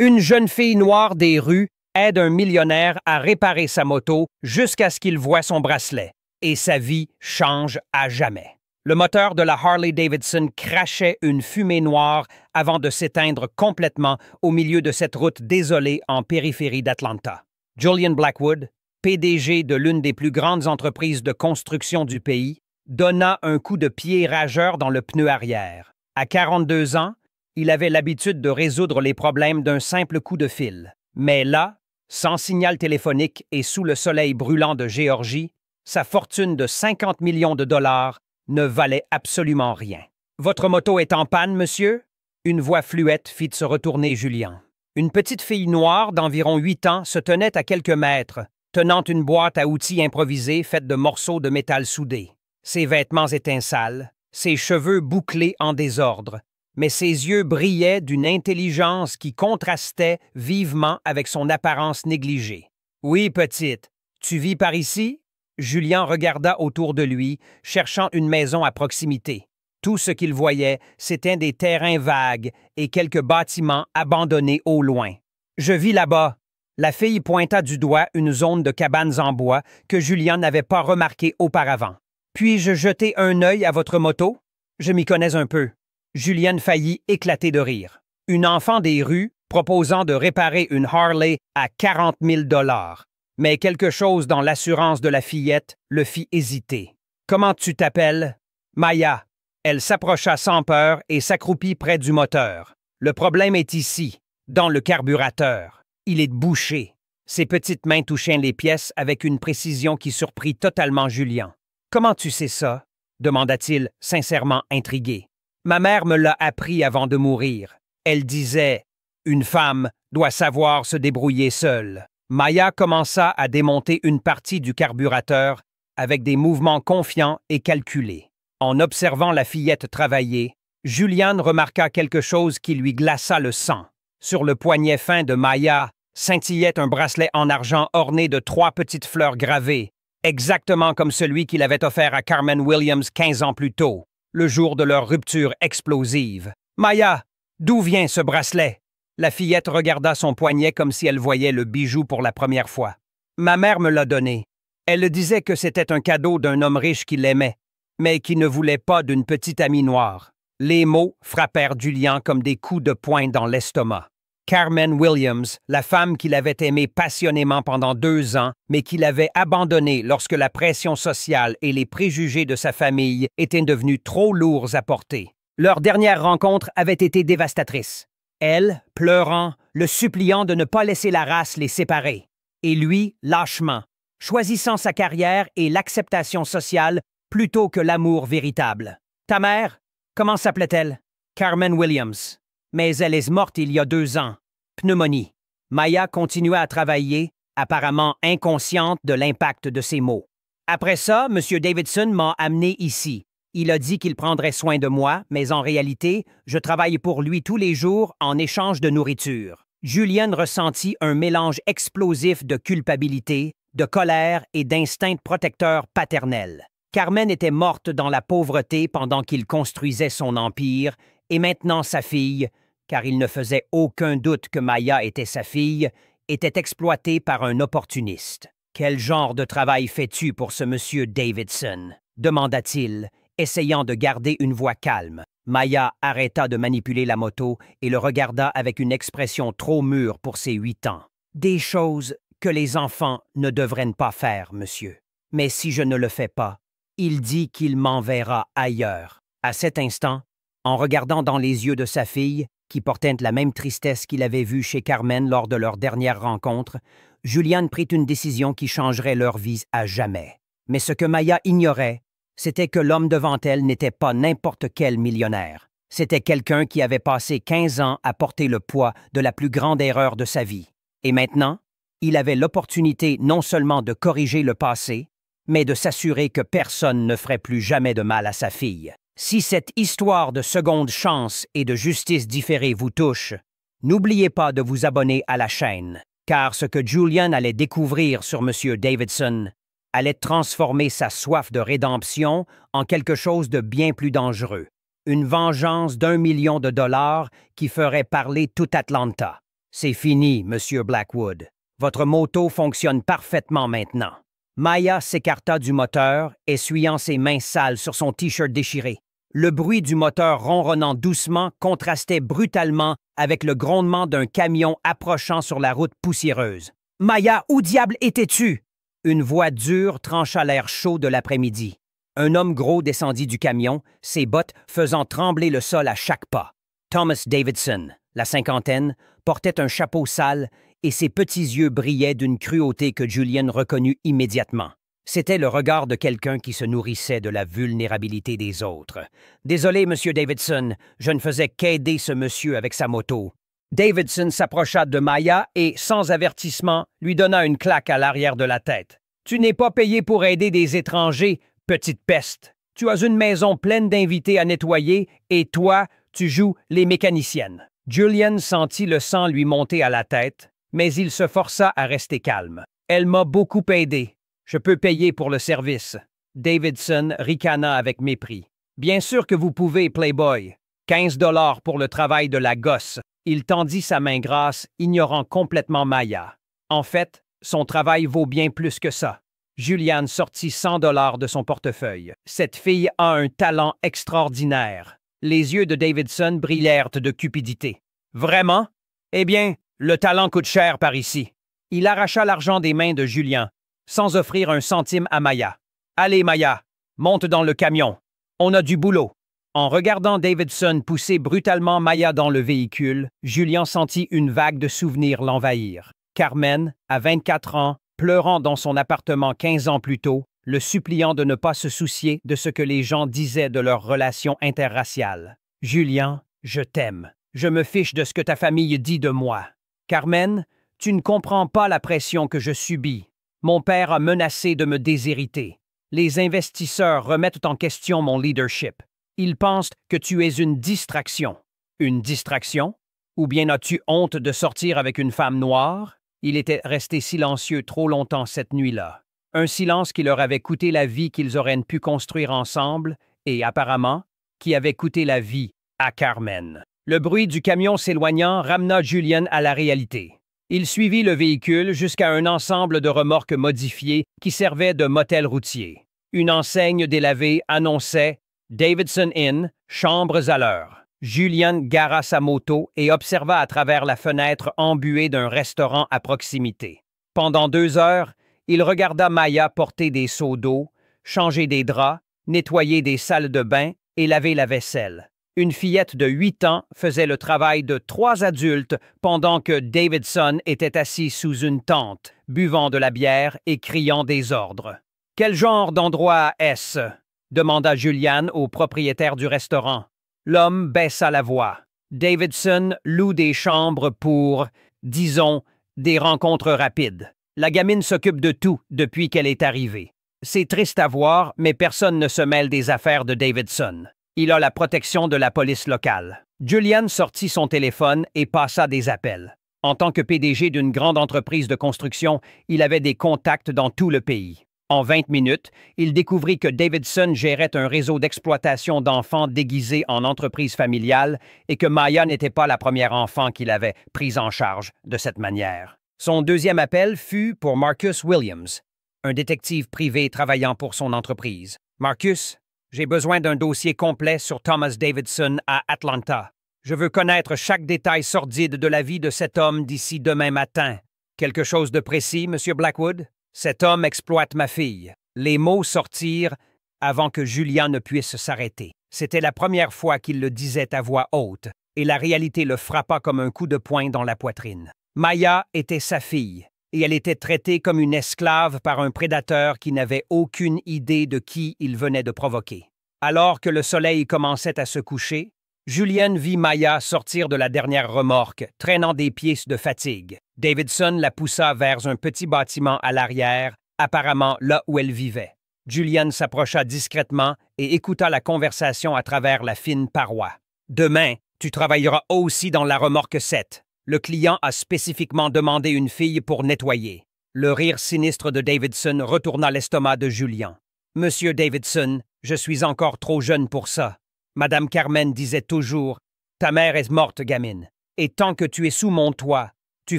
Une jeune fille noire des rues aide un millionnaire à réparer sa moto jusqu'à ce qu'il voie son bracelet. Et sa vie change à jamais. Le moteur de la Harley-Davidson crachait une fumée noire avant de s'éteindre complètement au milieu de cette route désolée en périphérie d'Atlanta. Julian Blackwood, PDG de l'une des plus grandes entreprises de construction du pays, donna un coup de pied rageur dans le pneu arrière. À 42 ans, il avait l'habitude de résoudre les problèmes d'un simple coup de fil. Mais là, sans signal téléphonique et sous le soleil brûlant de Géorgie, sa fortune de 50 millions de dollars ne valait absolument rien. « Votre moto est en panne, monsieur ?» Une voix fluette fit se retourner Julian. Une petite fille noire d'environ 8 ans se tenait à quelques mètres, tenant une boîte à outils improvisée faite de morceaux de métal soudés. Ses vêtements étaient sales, ses cheveux bouclés en désordre, mais ses yeux brillaient d'une intelligence qui contrastait vivement avec son apparence négligée. « Oui, petite, tu vis par ici? » Julian regarda autour de lui, cherchant une maison à proximité. Tout ce qu'il voyait, c'était des terrains vagues et quelques bâtiments abandonnés au loin. « Je vis là-bas. » La fille pointa du doigt une zone de cabanes en bois que Julian n'avait pas remarquée auparavant. « Puis-je jeter un œil à votre moto? Je m'y connais un peu. » Julian faillit éclater de rire. Une enfant des rues proposant de réparer une Harley à 40 000 $. Mais quelque chose dans l'assurance de la fillette le fit hésiter. « Comment tu t'appelles? »« Maya. » Elle s'approcha sans peur et s'accroupit près du moteur. « Le problème est ici, dans le carburateur. Il est bouché. » Ses petites mains touchaient les pièces avec une précision qui surprit totalement Julian. « Comment tu sais ça? » demanda-t-il, sincèrement intrigué. « Ma mère me l'a appris avant de mourir. Elle disait « Une femme doit savoir se débrouiller seule. » Maya commença à démonter une partie du carburateur avec des mouvements confiants et calculés. En observant la fillette travailler, Julian remarqua quelque chose qui lui glaça le sang. Sur le poignet fin de Maya scintillait un bracelet en argent orné de 3 petites fleurs gravées, exactement comme celui qu'il avait offert à Carmen Williams 15 ans plus tôt, le jour de leur rupture explosive. « Maya, d'où vient ce bracelet? » La fillette regarda son poignet comme si elle voyait le bijou pour la première fois. « Ma mère me l'a donné. Elle disait que c'était un cadeau d'un homme riche qui l'aimait, mais qui ne voulait pas d'une petite amie noire. » Les mots frappèrent Julian comme des coups de poing dans l'estomac. Carmen Williams, la femme qu'il avait aimée passionnément pendant 2 ans, mais qu'il avait abandonnée lorsque la pression sociale et les préjugés de sa famille étaient devenus trop lourds à porter. Leur dernière rencontre avait été dévastatrice. Elle, pleurant, le suppliant de ne pas laisser la race les séparer. Et lui, lâchement, choisissant sa carrière et l'acceptation sociale plutôt que l'amour véritable. « Ta mère, comment s'appelait-elle? »« Carmen Williams. Mais elle est morte il y a 2 ans. Pneumonie. » Maya continua à travailler, apparemment inconsciente de l'impact de ses mots. « Après ça, M. Davidson m'a amené ici. Il a dit qu'il prendrait soin de moi, mais en réalité, je travaille pour lui tous les jours en échange de nourriture. » Julian ressentit un mélange explosif de culpabilité, de colère et d'instinct protecteur paternel. Carmen était morte dans la pauvreté pendant qu'il construisait son empire, et maintenant sa fille, car il ne faisait aucun doute que Maya était sa fille, était exploitée par un opportuniste. « Quel genre de travail fais-tu pour ce monsieur Davidson? » demanda-t-il, essayant de garder une voix calme. Maya arrêta de manipuler la moto et le regarda avec une expression trop mûre pour ses 8 ans. « Des choses que les enfants ne devraient pas faire, monsieur. Mais si je ne le fais pas, il dit qu'il m'enverra ailleurs. » À cet instant, en regardant dans les yeux de sa fille, qui portait la même tristesse qu'il avait vue chez Carmen lors de leur dernière rencontre, Julian prit une décision qui changerait leur vie à jamais. Mais ce que Maya ignorait, c'était que l'homme devant elle n'était pas n'importe quel millionnaire. C'était quelqu'un qui avait passé 15 ans à porter le poids de la plus grande erreur de sa vie. Et maintenant, il avait l'opportunité non seulement de corriger le passé, mais de s'assurer que personne ne ferait plus jamais de mal à sa fille. Si cette histoire de seconde chance et de justice différée vous touche, n'oubliez pas de vous abonner à la chaîne, car ce que Julian allait découvrir sur M. Davidson allait transformer sa soif de rédemption en quelque chose de bien plus dangereux. Une vengeance d'1 million de dollars qui ferait parler toute Atlanta. C'est fini, Monsieur Blackwood. Votre moto fonctionne parfaitement maintenant. Maya s'écarta du moteur, essuyant ses mains sales sur son t-shirt déchiré. Le bruit du moteur ronronnant doucement contrastait brutalement avec le grondement d'un camion approchant sur la route poussiéreuse. « Maya, où diable étais-tu? » Une voix dure trancha l'air chaud de l'après-midi. Un homme gros descendit du camion, ses bottes faisant trembler le sol à chaque pas. Thomas Davidson, la cinquantaine, portait un chapeau sale et ses petits yeux brillaient d'une cruauté que Julian reconnut immédiatement. C'était le regard de quelqu'un qui se nourrissait de la vulnérabilité des autres. « Désolé, Monsieur Davidson, je ne faisais qu'aider ce monsieur avec sa moto. » Davidson s'approcha de Maya et, sans avertissement, lui donna une claque à l'arrière de la tête. « Tu n'es pas payé pour aider des étrangers, petite peste. Tu as une maison pleine d'invités à nettoyer et toi, tu joues les mécaniciennes. » Julian sentit le sang lui monter à la tête, mais il se força à rester calme. « Elle m'a beaucoup aidé. Je peux payer pour le service. » Davidson ricana avec mépris. « Bien sûr que vous pouvez, Playboy. 15 $ pour le travail de la gosse. » Il tendit sa main grasse, ignorant complètement Maya. En fait, son travail vaut bien plus que ça. Julian sortit 100 $ de son portefeuille. Cette fille a un talent extraordinaire. Les yeux de Davidson brillèrent de cupidité. Vraiment? Eh bien, le talent coûte cher par ici. Il arracha l'argent des mains de Julian, sans offrir un centime à Maya. Allez, Maya, monte dans le camion. On a du boulot. En regardant Davidson pousser brutalement Maya dans le véhicule, Julian sentit une vague de souvenirs l'envahir. Carmen, à 24 ans, pleurant dans son appartement 15 ans plus tôt, le suppliant de ne pas se soucier de ce que les gens disaient de leur relation interraciale. « Julian, je t'aime. Je me fiche de ce que ta famille dit de moi. Carmen, tu ne comprends pas la pression que je subis. Mon père a menacé de me déshériter. Les investisseurs remettent en question mon leadership. Ils pensent que tu es une distraction. » Une distraction? Ou bien as-tu honte de sortir avec une femme noire? Il était resté silencieux trop longtemps cette nuit-là. Un silence qui leur avait coûté la vie qu'ils auraient pu construire ensemble et, apparemment, qui avait coûté la vie à Carmen. Le bruit du camion s'éloignant ramena Julian à la réalité. Il suivit le véhicule jusqu'à un ensemble de remorques modifiées qui servaient de motel routier. Une enseigne délavée annonçait « Davidson Inn, chambres à l'heure ». Julian gara sa moto et observa à travers la fenêtre embuée d'un restaurant à proximité. Pendant 2 heures, il regarda Maya porter des seaux d'eau, changer des draps, nettoyer des salles de bain et laver la vaisselle. Une fillette de 8 ans faisait le travail de 3 adultes pendant que Davidson était assis sous une tente, buvant de la bière et criant des ordres. « Quel genre d'endroit est-ce? » demanda Julian au propriétaire du restaurant. L'homme baissa la voix. « Davidson loue des chambres pour, disons, des rencontres rapides. La gamine s'occupe de tout depuis qu'elle est arrivée. C'est triste à voir, mais personne ne se mêle des affaires de Davidson. Il a la protection de la police locale. » Julian sortit son téléphone et passa des appels. En tant que PDG d'une grande entreprise de construction, il avait des contacts dans tout le pays. En 20 minutes, il découvrit que Davidson gérait un réseau d'exploitation d'enfants déguisés en entreprise familiale et que Maya n'était pas la première enfant qu'il avait prise en charge de cette manière. Son deuxième appel fut pour Marcus Williams, un détective privé travaillant pour son entreprise. « Marcus, j'ai besoin d'un dossier complet sur Thomas Davidson à Atlanta. Je veux connaître chaque détail sordide de la vie de cet homme d'ici demain matin. Quelque chose de précis, Monsieur Blackwood? Cet homme exploite ma fille. » Les mots sortirent avant que Julian ne puisse s'arrêter. C'était la première fois qu'il le disait à voix haute, et la réalité le frappa comme un coup de poing dans la poitrine. Maya était sa fille, et elle était traitée comme une esclave par un prédateur qui n'avait aucune idée de qui il venait de provoquer. Alors que le soleil commençait à se coucher, Julian vit Maya sortir de la dernière remorque, traînant des pieds de fatigue. Davidson la poussa vers un petit bâtiment à l'arrière, apparemment là où elle vivait. Julian s'approcha discrètement et écouta la conversation à travers la fine paroi. « Demain, tu travailleras aussi dans la remorque 7. Le client a spécifiquement demandé une fille pour nettoyer. » Le rire sinistre de Davidson retourna l'estomac de Julian. « Monsieur Davidson, je suis encore trop jeune pour ça. Madame Carmen disait toujours « Ta mère est morte, gamine. Et tant que tu es sous mon toit, Tu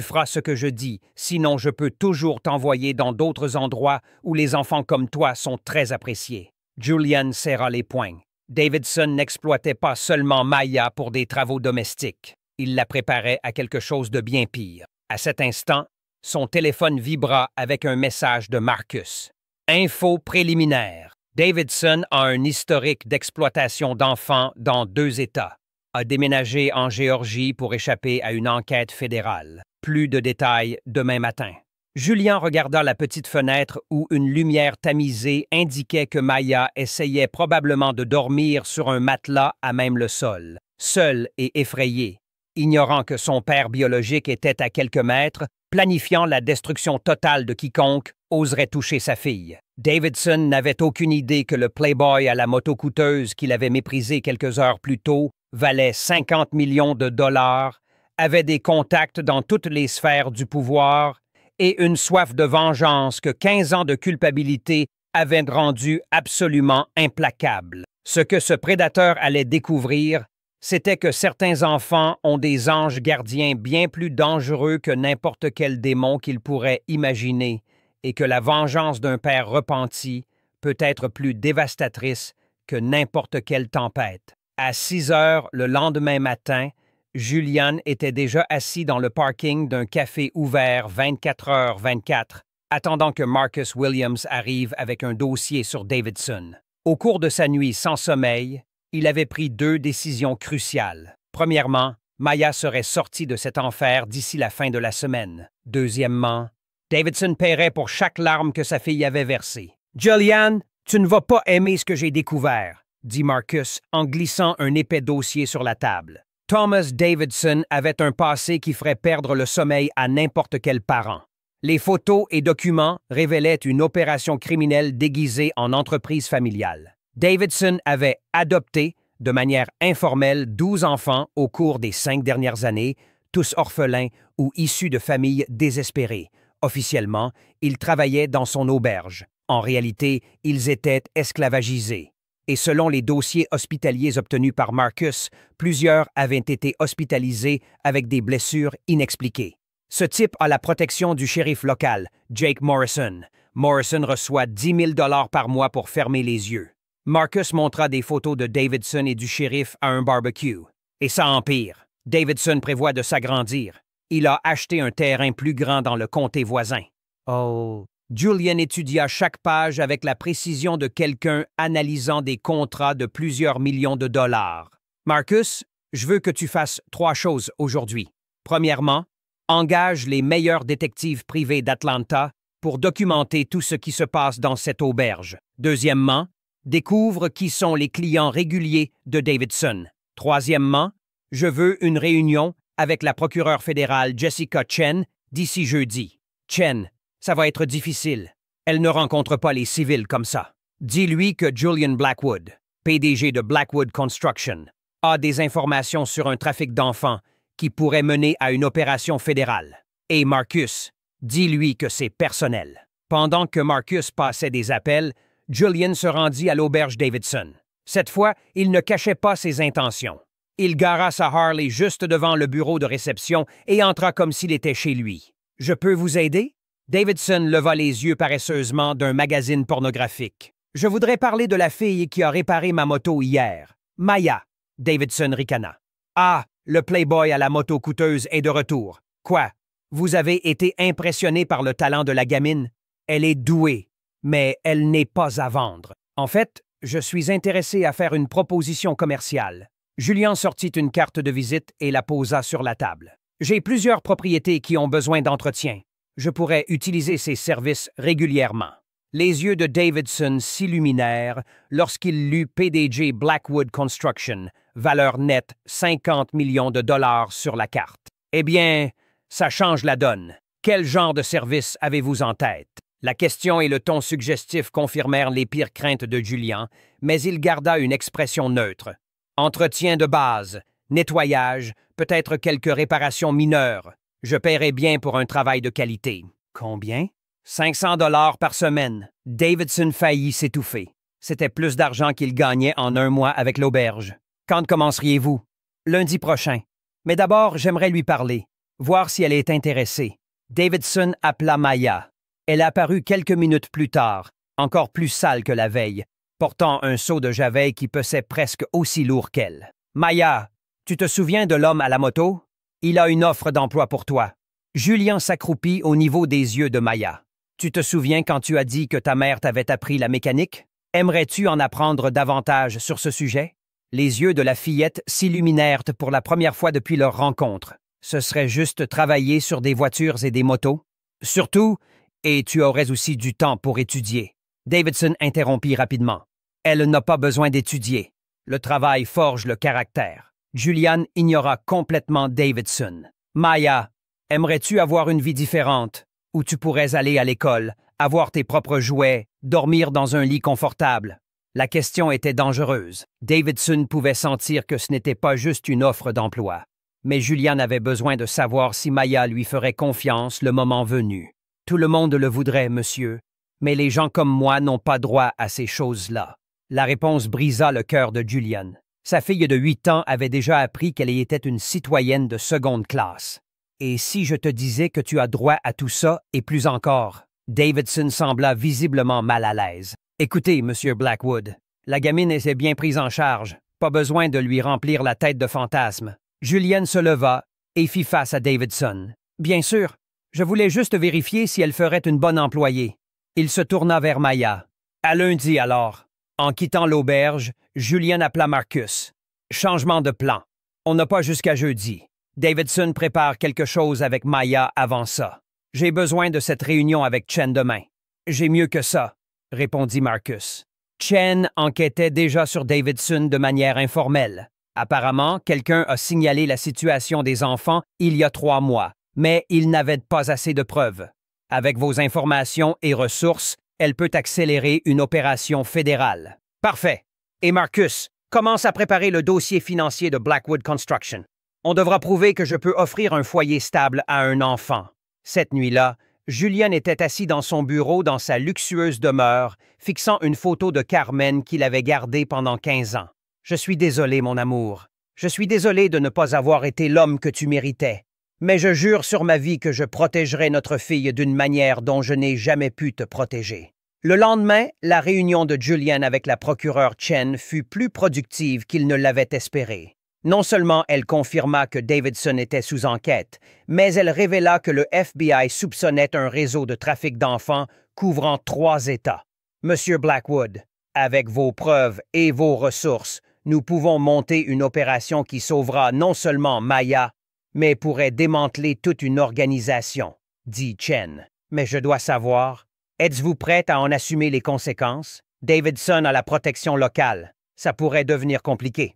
feras ce que je dis, sinon je peux toujours t'envoyer dans d'autres endroits où les enfants comme toi sont très appréciés. » Julian serra les poings. Davidson n'exploitait pas seulement Maya pour des travaux domestiques. Il la préparait à quelque chose de bien pire. À cet instant, son téléphone vibra avec un message de Marcus. Info préliminaire. Davidson a un historique d'exploitation d'enfants dans 2 États. A déménagé en Géorgie pour échapper à une enquête fédérale. Plus de détails demain matin. Julien regarda la petite fenêtre où une lumière tamisée indiquait que Maya essayait probablement de dormir sur un matelas à même le sol, seule et effrayée, ignorant que son père biologique était à quelques mètres, planifiant la destruction totale de quiconque oserait toucher sa fille. Davidson n'avait aucune idée que le playboy à la moto coûteuse qu'il avait méprisé quelques heures plus tôt valait 50 millions de dollars, avait des contacts dans toutes les sphères du pouvoir et une soif de vengeance que 15 ans de culpabilité avaient rendu absolument implacable. Ce que ce prédateur allait découvrir, c'était que certains enfants ont des anges gardiens bien plus dangereux que n'importe quel démon qu'il pourrait imaginer et que la vengeance d'un père repenti peut être plus dévastatrice que n'importe quelle tempête. À 6 heures le lendemain matin, Julian était déjà assis dans le parking d'un café ouvert 24h/24, attendant que Marcus Williams arrive avec un dossier sur Davidson. Au cours de sa nuit sans sommeil, il avait pris 2 décisions cruciales. Premièrement, Maya serait sortie de cet enfer d'ici la fin de la semaine. Deuxièmement, Davidson paierait pour chaque larme que sa fille avait versée. « Julian, tu ne vas pas aimer ce que j'ai découvert, » dit Marcus en glissant un épais dossier sur la table. Thomas Davidson avait un passé qui ferait perdre le sommeil à n'importe quel parent. Les photos et documents révélaient une opération criminelle déguisée en entreprise familiale. Davidson avait adopté, de manière informelle, 12 enfants au cours des 5 dernières années, tous orphelins ou issus de familles désespérées. Officiellement, il travaillait dans son auberge. En réalité, ils étaient esclavagisés. Et selon les dossiers hospitaliers obtenus par Marcus, plusieurs avaient été hospitalisés avec des blessures inexpliquées. Ce type a la protection du shérif local, Jake Morrison. Morrison reçoit 10 000 $ par mois pour fermer les yeux. Marcus montra des photos de Davidson et du shérif à un barbecue. Et ça empire. Davidson prévoit de s'agrandir. Il a acheté un terrain plus grand dans le comté voisin. Oh! Julian étudia chaque page avec la précision de quelqu'un analysant des contrats de plusieurs millions de dollars. « Marcus, je veux que tu fasses 3 choses aujourd'hui. Premièrement, engage les meilleurs détectives privés d'Atlanta pour documenter tout ce qui se passe dans cette auberge. Deuxièmement, découvre qui sont les clients réguliers de Davidson. Troisièmement, je veux une réunion avec la procureure fédérale Jessica Chen d'ici jeudi. Chen, ça va être difficile. Elle ne rencontre pas les civils comme ça. Dis-lui que Julian Blackwood, PDG de Blackwood Construction, a des informations sur un trafic d'enfants qui pourrait mener à une opération fédérale. Et Marcus, dis-lui que c'est personnel. » Pendant que Marcus passait des appels, Julian se rendit à l'auberge Davidson. Cette fois, il ne cachait pas ses intentions. Il gara sa Harley juste devant le bureau de réception et entra comme s'il était chez lui. « Je peux vous aider? » Davidson leva les yeux paresseusement d'un magazine pornographique. « Je voudrais parler de la fille qui a réparé ma moto hier. Maya. » Davidson ricana. « Ah, le playboy à la moto coûteuse est de retour. Quoi? Vous avez été impressionné par le talent de la gamine? Elle est douée, mais elle n'est pas à vendre. En fait, je suis intéressé à faire une proposition commerciale. » Julien sortit une carte de visite et la posa sur la table. « J'ai plusieurs propriétés qui ont besoin d'entretien. Je pourrais utiliser ces services régulièrement. » Les yeux de Davidson s'illuminèrent lorsqu'il lut PDG Blackwood Construction, valeur nette 50 millions de dollars sur la carte. « Eh bien, ça change la donne. Quel genre de service avez-vous en tête? » La question et le ton suggestif confirmèrent les pires craintes de Julien, mais il garda une expression neutre. « Entretien de base, nettoyage, peut-être quelques réparations mineures. Je paierai bien pour un travail de qualité. » « Combien? » 500 $ par semaine. Davidson faillit s'étouffer. C'était plus d'argent qu'il gagnait en 1 mois avec l'auberge. « Quand commenceriez-vous? » « Lundi prochain. Mais d'abord, j'aimerais lui parler. voir si elle est intéressée. Davidson appela Maya. Elle est apparue quelques minutes plus tard, encore plus sale que la veille, portant un seau de javel qui pesait presque aussi lourd qu'elle. « Maya, tu te souviens de l'homme à la moto? Il a une offre d'emploi pour toi. » Julien s'accroupit au niveau des yeux de Maya. « Tu te souviens quand tu as dit que ta mère t'avait appris la mécanique? Aimerais-tu en apprendre davantage sur ce sujet? » Les yeux de la fillette s'illuminèrent pour la première fois depuis leur rencontre. Ce serait juste travailler sur des voitures et des motos? Surtout, et tu aurais aussi du temps pour étudier. Davidson interrompit rapidement. Elle n'a pas besoin d'étudier. Le travail forge le caractère. Julian ignora complètement Davidson. Maya, aimerais-tu avoir une vie différente, où tu pourrais aller à l'école, avoir tes propres jouets, dormir dans un lit confortable? La question était dangereuse. Davidson pouvait sentir que ce n'était pas juste une offre d'emploi. Mais Julian avait besoin de savoir si Maya lui ferait confiance le moment venu. Tout le monde le voudrait, monsieur, mais les gens comme moi n'ont pas droit à ces choses-là. La réponse brisa le cœur de Julian. Sa fille de 8 ans avait déjà appris qu'elle était une citoyenne de seconde classe. Et si je te disais que tu as droit à tout ça et plus encore? Davidson sembla visiblement mal à l'aise. Écoutez, monsieur Blackwood, la gamine était bien prise en charge. Pas besoin de lui remplir la tête de fantasmes. Julian se leva et fit face à Davidson. Bien sûr, je voulais juste vérifier si elle ferait une bonne employée. Il se tourna vers Maya. À lundi alors. En quittant l'auberge, Julian appela Marcus. Changement de plan. On n'a pas jusqu'à jeudi. Davidson prépare quelque chose avec Maya avant ça. J'ai besoin de cette réunion avec Chen demain. J'ai mieux que ça, répondit Marcus. Chen enquêtait déjà sur Davidson de manière informelle. Apparemment, quelqu'un a signalé la situation des enfants il y a 3 mois, mais il n'avait pas assez de preuves. Avec vos informations et ressources, elle peut accélérer une opération fédérale. Parfait. Et Marcus, commence à préparer le dossier financier de Blackwood Construction. On devra prouver que je peux offrir un foyer stable à un enfant. Cette nuit-là, Julian était assis dans son bureau dans sa luxueuse demeure, fixant une photo de Carmen qu'il avait gardée pendant 15 ans. « Je suis désolé, mon amour. Je suis désolé de ne pas avoir été l'homme que tu méritais. Mais je jure sur ma vie que je protégerai notre fille d'une manière dont je n'ai jamais pu te protéger. » Le lendemain, la réunion de Julian avec la procureure Chen fut plus productive qu'il ne l'avait espéré. Non seulement elle confirma que Davidson était sous enquête, mais elle révéla que le FBI soupçonnait un réseau de trafic d'enfants couvrant 3 États. « Monsieur Blackwood, avec vos preuves et vos ressources, nous pouvons monter une opération qui sauvera non seulement Maya, mais pourrait démanteler toute une organisation, dit Chen. Mais je dois savoir, êtes-vous prête à en assumer les conséquences? Davidson a la protection locale. Ça pourrait devenir compliqué.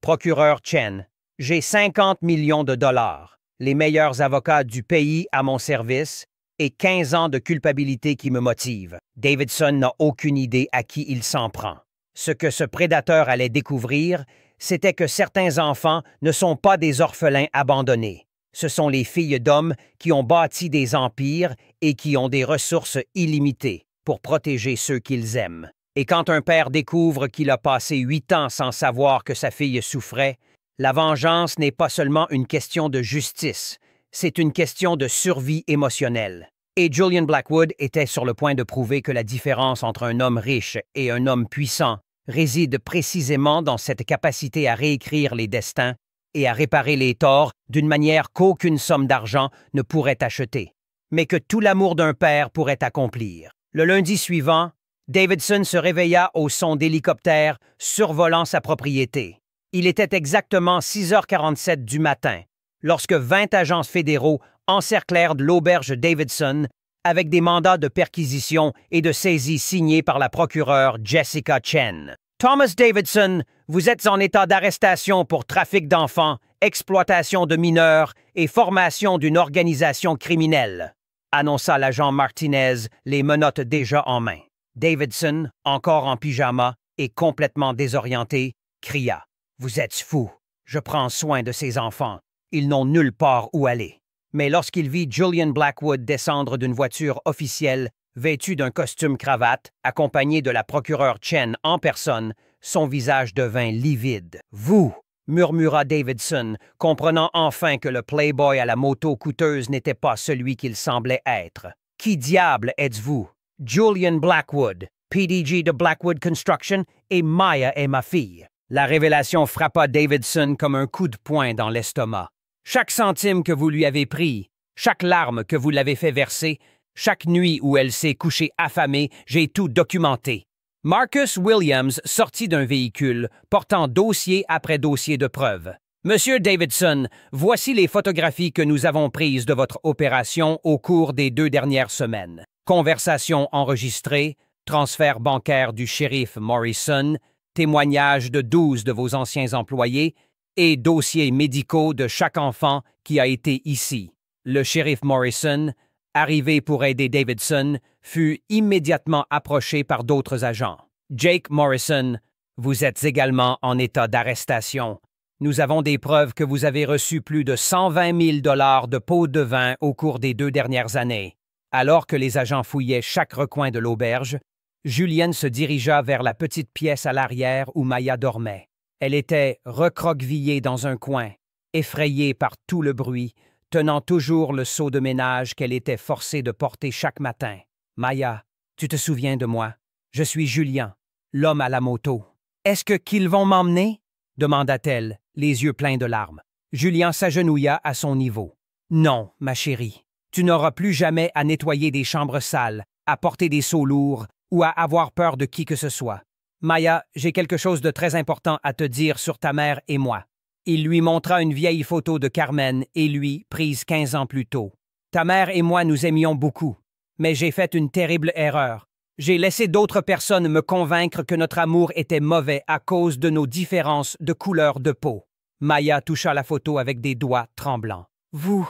Procureur Chen, j'ai 50 millions de dollars, les meilleurs avocats du pays à mon service et 15 ans de culpabilité qui me motivent. Davidson n'a aucune idée à qui il s'en prend. Ce que ce prédateur allait découvrir, c'était que certains enfants ne sont pas des orphelins abandonnés. Ce sont les filles d'hommes qui ont bâti des empires et qui ont des ressources illimitées pour protéger ceux qu'ils aiment. Et quand un père découvre qu'il a passé 8 ans sans savoir que sa fille souffrait, la vengeance n'est pas seulement une question de justice, c'est une question de survie émotionnelle. Et Julian Blackwood était sur le point de prouver que la différence entre un homme riche et un homme puissant réside précisément dans cette capacité à réécrire les destins et à réparer les torts d'une manière qu'aucune somme d'argent ne pourrait acheter, mais que tout l'amour d'un père pourrait accomplir. Le lundi suivant, Davidson se réveilla au son d'hélicoptères survolant sa propriété. Il était exactement 6h47 du matin, lorsque 20 agents fédéraux encerclèrent l'auberge Davidson avec des mandats de perquisition et de saisie signés par la procureure Jessica Chen. « Thomas Davidson, vous êtes en état d'arrestation pour trafic d'enfants, exploitation de mineurs et formation d'une organisation criminelle », annonça l'agent Martinez, les menottes déjà en main. Davidson, encore en pyjama et complètement désorienté, cria « Vous êtes fou! Je prends soin de ces enfants. Ils n'ont nulle part où aller. » Mais lorsqu'il vit Julian Blackwood descendre d'une voiture officielle, vêtu d'un costume cravate, accompagné de la procureure Chen en personne, son visage devint livide. « Vous, murmura Davidson, comprenant enfin que le playboy à la moto coûteuse n'était pas celui qu'il semblait être. « Qui diable êtes-vous? » « Julian Blackwood, PDG de Blackwood Construction, et Maya est ma fille. » La révélation frappa Davidson comme un coup de poing dans l'estomac. Chaque centime que vous lui avez pris, chaque larme que vous l'avez fait verser, chaque nuit où elle s'est couchée affamée, j'ai tout documenté. Marcus Williams sortit d'un véhicule, portant dossier après dossier de preuves. « Monsieur Davidson, voici les photographies que nous avons prises de votre opération au cours des 2 dernières semaines. Conversations enregistrées, transfert bancaire du shérif Morrison, témoignages de 12 de vos anciens employés et dossiers médicaux de chaque enfant qui a été ici. » Le shérif Morrison, arrivé pour aider Davidson, fut immédiatement approché par d'autres agents. « Jake Morrison, vous êtes également en état d'arrestation. Nous avons des preuves que vous avez reçu plus de 120 000 $ de pots de vin au cours des 2 dernières années. » Alors que les agents fouillaient chaque recoin de l'auberge, Julienne se dirigea vers la petite pièce à l'arrière où Maya dormait. Elle était recroquevillée dans un coin, effrayée par tout le bruit, tenant toujours le seau de ménage qu'elle était forcée de porter chaque matin. « Maya, tu te souviens de moi? Je suis Julien, l'homme à la moto. »« Est-ce qu'ils vont m'emmener? » demanda-t-elle, les yeux pleins de larmes. Julien s'agenouilla à son niveau. « Non, ma chérie. Tu n'auras plus jamais à nettoyer des chambres sales, à porter des seaux lourds ou à avoir peur de qui que ce soit. Maya, j'ai quelque chose de très important à te dire sur ta mère et moi. » Il lui montra une vieille photo de Carmen et lui, prise 15 ans plus tôt. « Ta mère et moi nous aimions beaucoup, mais j'ai fait une terrible erreur. J'ai laissé d'autres personnes me convaincre que notre amour était mauvais à cause de nos différences de couleur de peau. » Maya toucha la photo avec des doigts tremblants. « Vous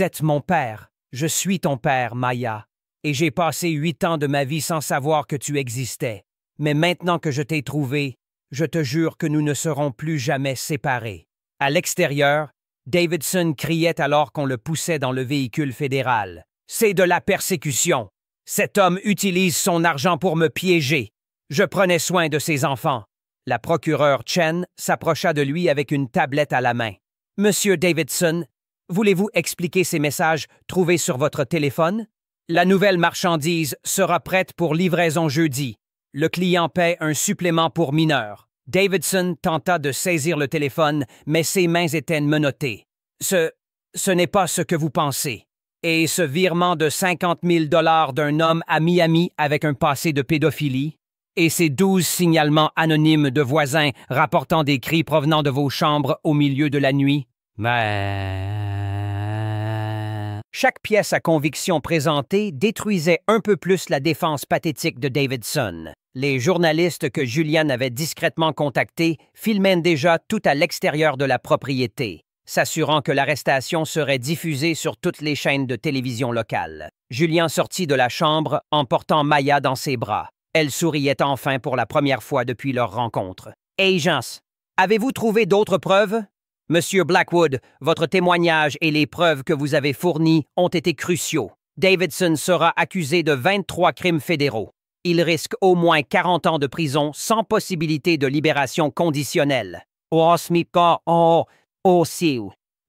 êtes mon père. Je suis ton père, Maya, et j'ai passé 8 ans de ma vie sans savoir que tu existais. Mais maintenant que je t'ai trouvé, je te jure que nous ne serons plus jamais séparés. » À l'extérieur, Davidson criait alors qu'on le poussait dans le véhicule fédéral. « C'est de la persécution. Cet homme utilise son argent pour me piéger. Je prenais soin de ses enfants. » La procureure Chen s'approcha de lui avec une tablette à la main. « Monsieur Davidson, voulez-vous expliquer ces messages trouvés sur votre téléphone? La nouvelle marchandise sera prête pour livraison jeudi. Le client paie un supplément pour mineur. » Davidson tenta de saisir le téléphone, mais ses mains étaient menottées. « Ce n'est pas ce que vous pensez. Et ce virement de 50 000 $ d'un homme à Miami avec un passé de pédophilie? Et ces 12 signalements anonymes de voisins rapportant des cris provenant de vos chambres au milieu de la nuit? » Chaque pièce à conviction présentée détruisait un peu plus la défense pathétique de Davidson. Les journalistes que Julian avait discrètement contactés filmaient déjà tout à l'extérieur de la propriété, s'assurant que l'arrestation serait diffusée sur toutes les chaînes de télévision locales. Julian sortit de la chambre en portant Maya dans ses bras. Elle souriait enfin pour la première fois depuis leur rencontre. « Hey, Jans, avez-vous trouvé d'autres preuves? » « Monsieur Blackwood, votre témoignage et les preuves que vous avez fournies ont été cruciaux. Davidson sera accusé de 23 crimes fédéraux. Il risque au moins 40 ans de prison sans possibilité de libération conditionnelle. »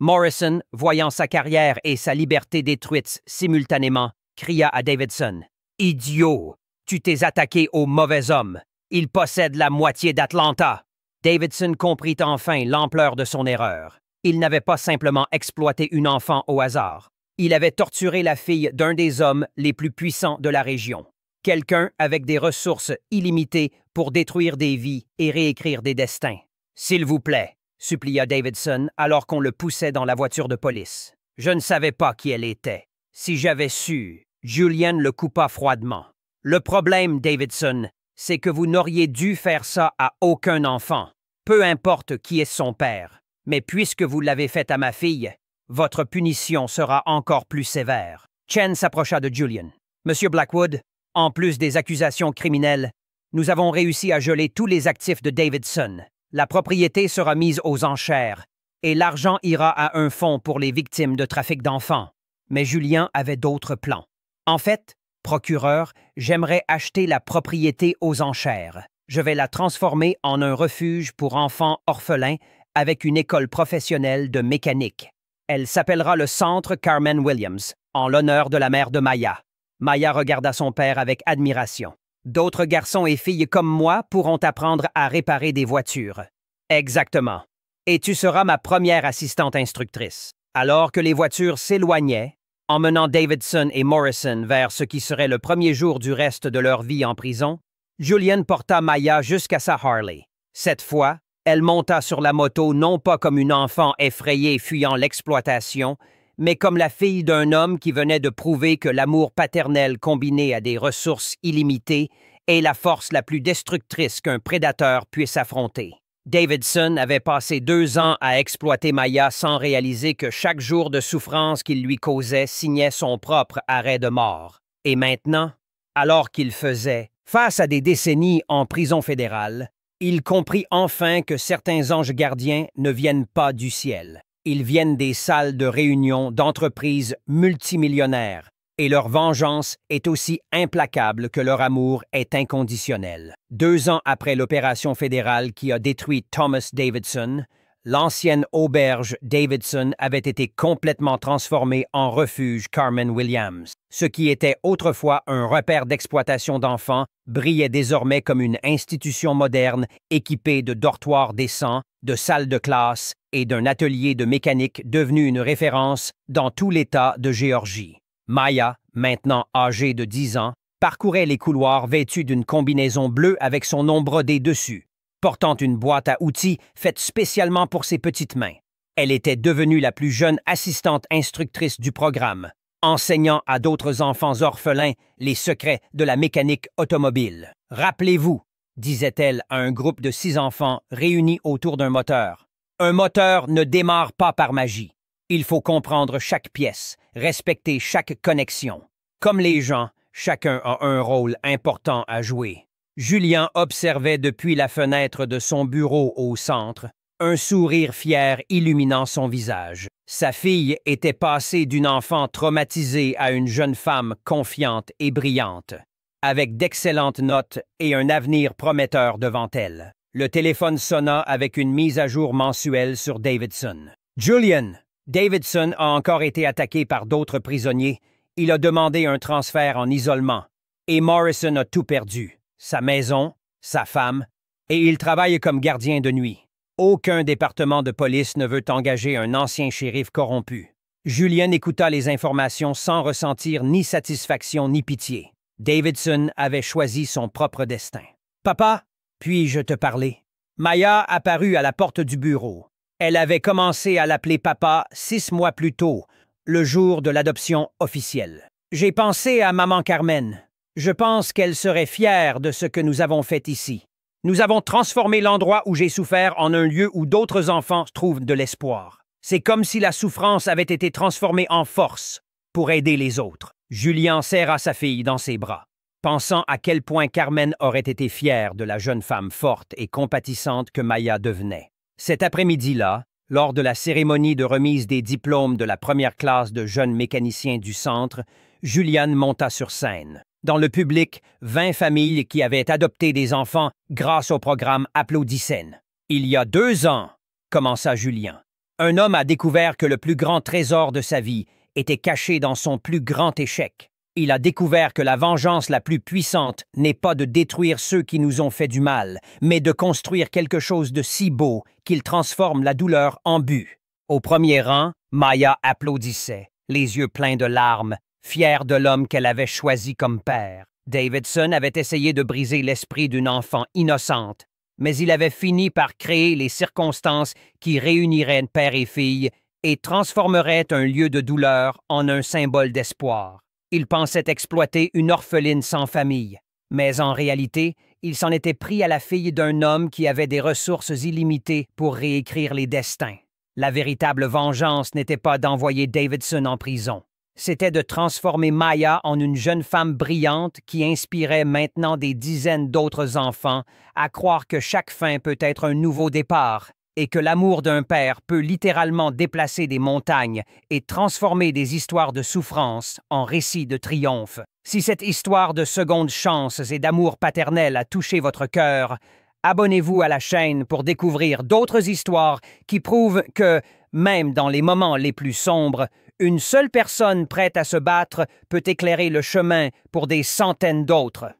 Morrison, voyant sa carrière et sa liberté détruites simultanément, cria à Davidson. « Idiot! Tu t'es attaqué au mauvais homme. Il possède la moitié d'Atlanta. » Davidson comprit enfin l'ampleur de son erreur. Il n'avait pas simplement exploité une enfant au hasard. Il avait torturé la fille d'un des hommes les plus puissants de la région. Quelqu'un avec des ressources illimitées pour détruire des vies et réécrire des destins. « S'il vous plaît, » supplia Davidson alors qu'on le poussait dans la voiture de police. « Je ne savais pas qui elle était. Si j'avais su... » Julian le coupa froidement. « Le problème, Davidson, c'est que vous n'auriez dû faire ça à aucun enfant. Peu importe qui est son père. Mais puisque vous l'avez fait à ma fille, votre punition sera encore plus sévère. » Chen s'approcha de Julian. « Monsieur Blackwood, en plus des accusations criminelles, nous avons réussi à geler tous les actifs de Davidson. La propriété sera mise aux enchères et l'argent ira à un fonds pour les victimes de trafic d'enfants. » Mais Julien avait d'autres plans. « En fait, procureur, j'aimerais acheter la propriété aux enchères. Je vais la transformer en un refuge pour enfants orphelins avec une école professionnelle de mécanique. Elle s'appellera le Centre Carmen Williams, en l'honneur de la mère de Maya. Maya regarda son père avec admiration. D'autres garçons et filles comme moi pourront apprendre à réparer des voitures. Exactement. Et tu seras ma première assistante instructrice. Alors que les voitures s'éloignaient, emmenant Davidson et Morrison vers ce qui serait le premier jour du reste de leur vie en prison, Julian porta Maya jusqu'à sa Harley. Cette fois, elle monta sur la moto non pas comme une enfant effrayée fuyant l'exploitation, mais comme la fille d'un homme qui venait de prouver que l'amour paternel combiné à des ressources illimitées est la force la plus destructrice qu'un prédateur puisse affronter. Davidson avait passé 2 ans à exploiter Maya sans réaliser que chaque jour de souffrance qu'il lui causait signait son propre arrêt de mort. Et maintenant, alors qu'il faisait face à des décennies en prison fédérale, il comprit enfin que certains anges gardiens ne viennent pas du ciel. Ils viennent des salles de réunion d'entreprises multimillionnaires, et leur vengeance est aussi implacable que leur amour est inconditionnel. 2 ans après l'opération fédérale qui a détruit Thomas Davidson, l'ancienne auberge Davidson avait été complètement transformée en refuge Carmen Williams. Ce qui était autrefois un repère d'exploitation d'enfants brillait désormais comme une institution moderne équipée de dortoirs décents, de salles de classe et d'un atelier de mécanique devenu une référence dans tout l'État de Géorgie. Maya, maintenant âgée de 10 ans, parcourait les couloirs vêtue d'une combinaison bleue avec son nom brodé dessus, portant une boîte à outils faite spécialement pour ses petites mains. Elle était devenue la plus jeune assistante instructrice du programme, enseignant à d'autres enfants orphelins les secrets de la mécanique automobile. « Rappelez-vous », disait-elle à un groupe de 6 enfants réunis autour d'un moteur. « Un moteur ne démarre pas par magie. Il faut comprendre chaque pièce, respecter chaque connexion. Comme les gens, chacun a un rôle important à jouer. » Julien observait depuis la fenêtre de son bureau au centre, un sourire fier illuminant son visage. Sa fille était passée d'une enfant traumatisée à une jeune femme confiante et brillante, avec d'excellentes notes et un avenir prometteur devant elle. Le téléphone sonna avec une mise à jour mensuelle sur Davidson. « Julian, Davidson a encore été attaqué par d'autres prisonniers. Il a demandé un transfert en isolement. Et Morrison a tout perdu. Sa maison, sa femme, et il travaille comme gardien de nuit. Aucun département de police ne veut engager un ancien shérif corrompu. » Julien écouta les informations sans ressentir ni satisfaction ni pitié. Davidson avait choisi son propre destin. « Papa, puis-je te parler? » Maya apparut à la porte du bureau. Elle avait commencé à l'appeler papa 6 mois plus tôt, le jour de l'adoption officielle. « J'ai pensé à maman Carmen. Je pense qu'elle serait fière de ce que nous avons fait ici. Nous avons transformé l'endroit où j'ai souffert en un lieu où d'autres enfants trouvent de l'espoir. C'est comme si la souffrance avait été transformée en force pour aider les autres. » Julien serra sa fille dans ses bras, pensant à quel point Carmen aurait été fière de la jeune femme forte et compatissante que Maya devenait. Cet après-midi-là, lors de la cérémonie de remise des diplômes de la première classe de jeunes mécaniciens du centre, Julian monta sur scène. Dans le public, 20 familles qui avaient adopté des enfants grâce au programme applaudissaient. « Il y a 2 ans, » commença Julien, « un homme a découvert que le plus grand trésor de sa vie était caché dans son plus grand échec. Il a découvert que la vengeance la plus puissante n'est pas de détruire ceux qui nous ont fait du mal, mais de construire quelque chose de si beau qu'il transforme la douleur en but. » Au premier rang, Maya applaudissait, les yeux pleins de larmes, fière de l'homme qu'elle avait choisi comme père. Davidson avait essayé de briser l'esprit d'une enfant innocente, mais il avait fini par créer les circonstances qui réuniraient père et fille et transformeraient un lieu de douleur en un symbole d'espoir. Il pensait exploiter une orpheline sans famille, mais en réalité, il s'en était pris à la fille d'un homme qui avait des ressources illimitées pour réécrire les destins. La véritable vengeance n'était pas d'envoyer Davidson en prison. C'était de transformer Maya en une jeune femme brillante qui inspirait maintenant des dizaines d'autres enfants à croire que chaque fin peut être un nouveau départ et que l'amour d'un père peut littéralement déplacer des montagnes et transformer des histoires de souffrance en récits de triomphe. Si cette histoire de seconde chance et d'amour paternel a touché votre cœur, Abonnez-vous à la chaîne pour découvrir d'autres histoires qui prouvent que, même dans les moments les plus sombres, une seule personne prête à se battre peut éclairer le chemin pour des centaines d'autres.